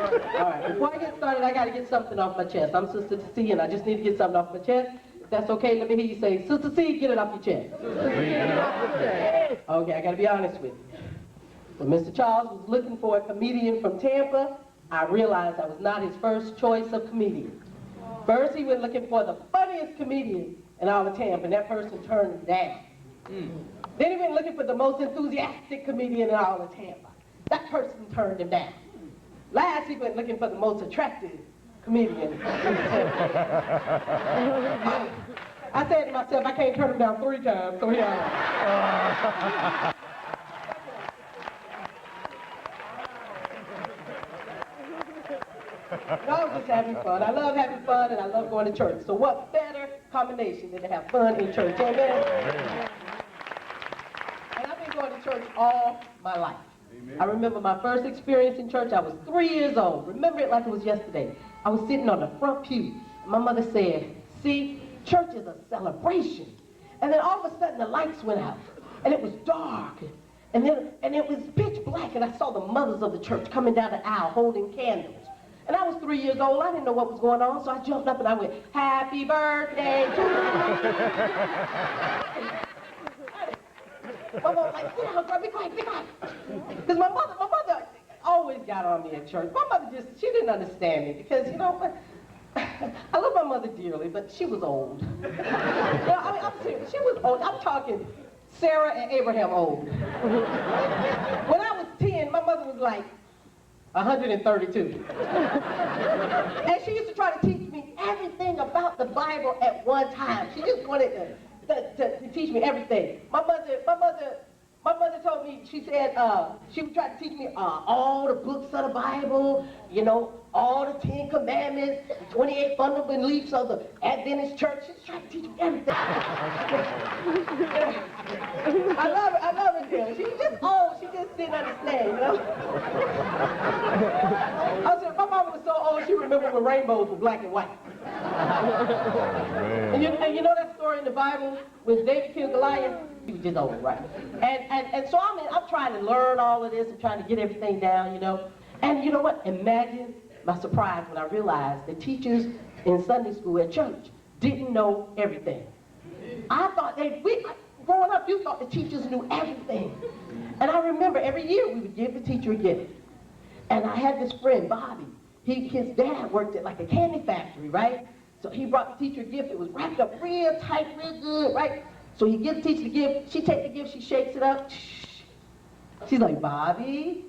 All right, before I get started, I got to get something off my chest. I'm Sistuh C, and I just need to get something off my chest. If that's okay, let me hear you say, Sistuh C, get it off your chest. Sistuh C, get it off your chest. Okay, I got to be honest with you. When Mr. Charles was looking for a comedian from Tampa, I realized I was not his first choice of comedian. First, he went looking for the funniest comedian in all of Tampa, and that person turned him down. Then he went looking for the most enthusiastic comedian in all of Tampa. That person turned him down. Last, he went looking for the most attractive comedian. I said to myself, I can't turn him down 3 times, so here I am. I was just having fun. I love having fun, and I love going to church. So what better combination than to have fun in church, amen? And I've been going to church all my life. Amen. I remember my first experience in church. I was 3 years old. Remember it like it was yesterday. I was sitting on the front pew. My mother said, see, church is a celebration. And then all of a sudden the lights went out, and it was dark. And it was pitch black, and I saw the mothers of the church coming down the aisle holding candles. And I was 3 years old. I didn't know what was going on, so I jumped up and I went, happy birthday to you. My mom was like, sit down, girl, be quiet, be quiet. Because my mother always got on me at church. My mother she didn't understand me because, you know, I love my mother dearly, but she was old. You know, I'm serious, she was old. I'm talking Sarah and Abraham old. When I was 10, my mother was like, 132. And she used to try to teach me everything about the Bible at one time. She just wanted to teach me everything. My mother told me, she said, she would try to teach me all the books of the Bible, you know, all the 10 Commandments, the 28 fundamental beliefs of the Adventist church. She was trying to teach me everything. I love her dearly. She was just old, she just didn't understand, you know? I said, my mama was so old, she remembered when rainbows were black and white. And you know that story in the Bible when David killed Goliath? He was just old, right? And so I'm trying to learn all of this and trying to get everything down, you know? And you know what? Imagine my surprise when I realized the teachers in Sunday school at church didn't know everything. I thought growing up, you thought the teachers knew everything. And I remember every year we would give the teacher a gift. And I had this friend, Bobby. His dad worked at like a candy factory, right? So he brought the teacher a gift. It was wrapped up real tight, real good, right? So he gives the teacher the gift. She takes the gift, she shakes it up. She's like, Bobby,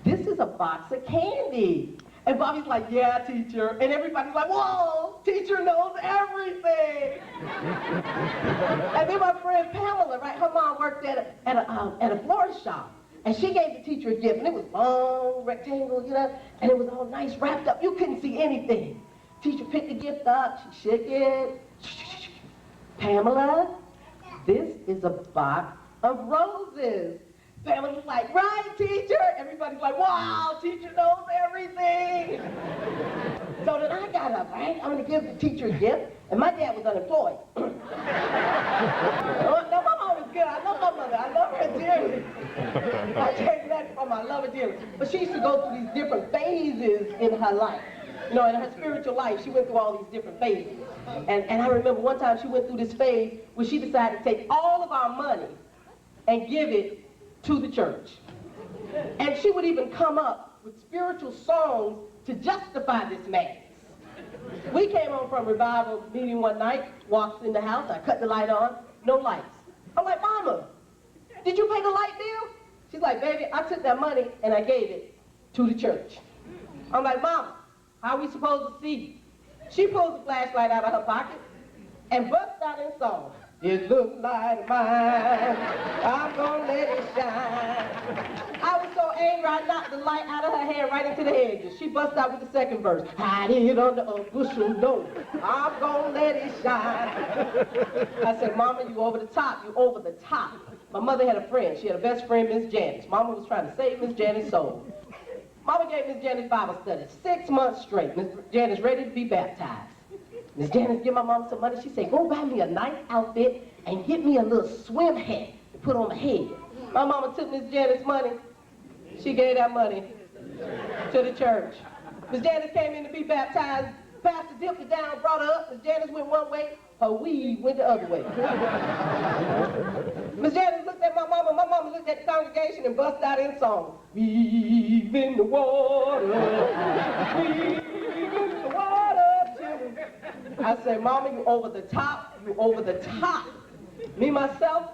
this is a box of candy. And Bobby's like, yeah, teacher. And everybody's like, whoa, teacher knows everything. And then my friend Pamela, right, her mom worked at a florist shop. And she gave the teacher a gift, and it was long, rectangle, you know, and it was all nice, wrapped up. You couldn't see anything. Teacher picked the gift up, she shook it. Pamela, this is a box of roses. Pamela was like, right, teacher? Everybody's like, wow, teacher knows everything. So then I got up, right? I'm gonna give the teacher a gift, and my dad was unemployed. Now, my mom was good. I love my mother. I love her dearly. I tell you that from I love her dearly. But she used to go through these different phases in her life. You know, in her spiritual life, she went through all these different phases. And I remember one time she went through this phase where she decided to take all of our money and give it to the church. And she would even come up with spiritual songs to justify this madness. We came home from revival meeting one night, walked in the house, I cut the light on, no lights. I'm like, Mama, did you pay the light bill? She's like, baby, I took that money and I gave it to the church. I'm like, Mama, how are we supposed to see? She pulls the flashlight out of her pocket and busts out in song. It looks like mine, I'm gonna let it shine. I was so angry, I knocked the light out of her hand right into the hedges. She bust out with the second verse. Hide it under a bushel, no, I'm gonna let it shine. I said, Mama, you over the top, you over the top. My mother had a friend, she had a best friend, Miss Janice. Mama was trying to save Miss Janice's soul. Mama gave Miss Janice Bible study, 6 months straight. Miss Janice ready to be baptized. Miss Janice give my mom some money. She said, go buy me a nice outfit and get me a little swim hat to put on my head. My mama took Miss Janice's money. She gave that money to the church. Miss Janice came in to be baptized. Pastor dipped her down, brought her up. Miss Janice went one way, her weave went the other way. Miss Janice looked at my mama looked at the congregation and busted out in song. Weave in the water, weave in the water, children. I said, Mama, you over the top, you over the top. Me, myself,